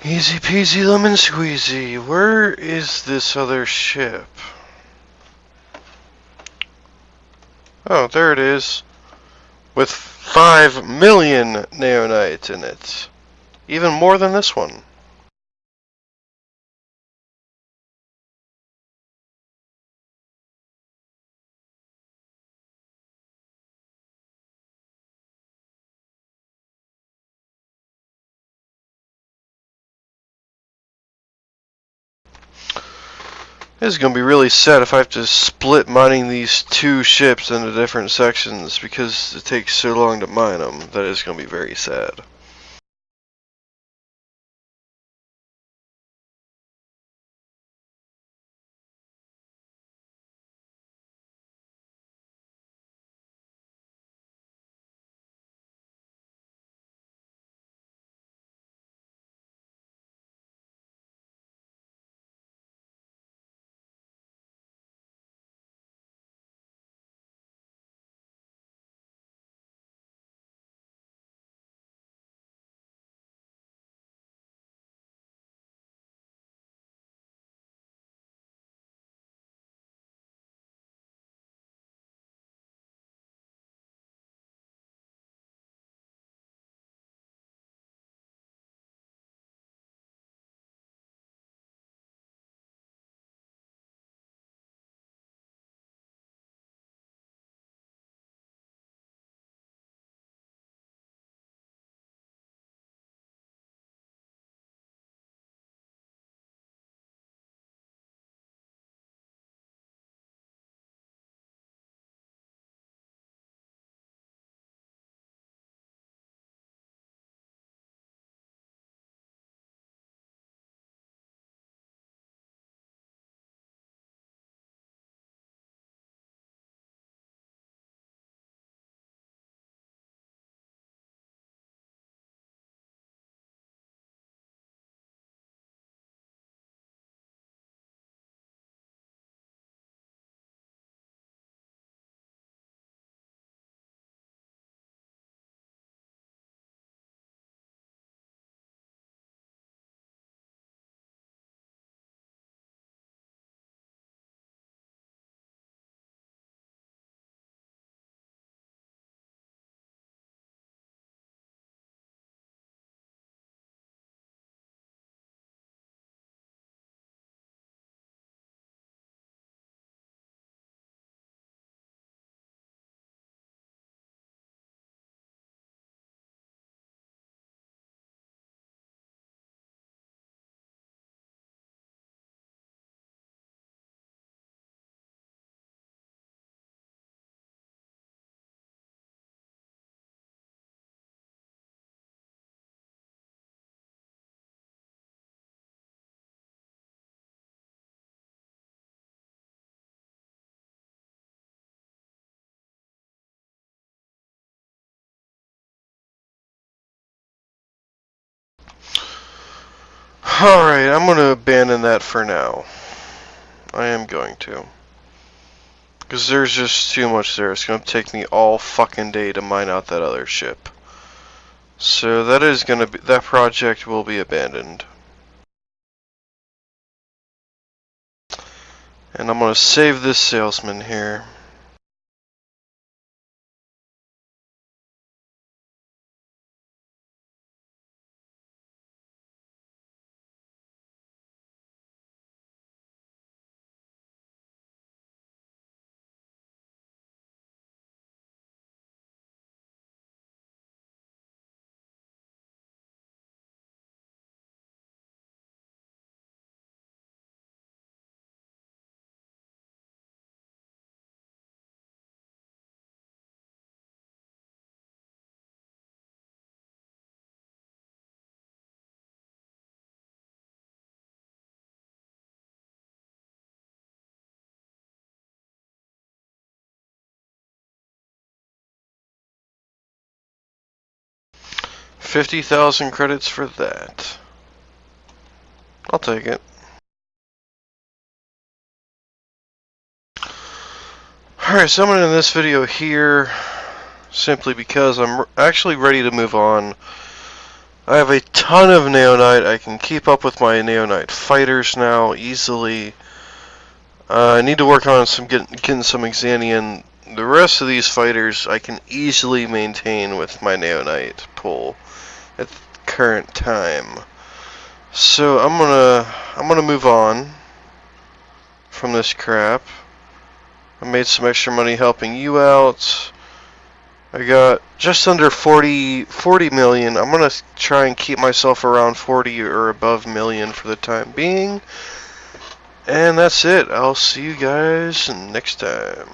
Easy peasy lemon squeezy. Where is this other ship? Oh, there it is. With 5 million neonites in it. Even more than this one. This is going to be really sad if I have to split mining these 2 ships into different sections because it takes so long to mine them. That is going to be very sad. Alright, I'm going to abandon that for now. I am going to. Because there's just too much there. It's going to take me all fucking day to mine out that other ship. So that is going to be, that project will be abandoned. And I'm going to save this salesman here. $50,000 credits for that. I'll take it. Alright, so I'm going to end this video here simply because I'm actually ready to move on. I have a ton of Neonite. I can keep up with my Neonite fighters now easily. I need to work on getting some Exanian. The rest of these fighters I can easily maintain with my Neonite pool at the current time. So I'm gonna move on from this crap. I made some extra money helping you out. I got just under 40 million. I'm gonna try and keep myself around 40 or above million for the time being. And that's it. I'll see you guys next time.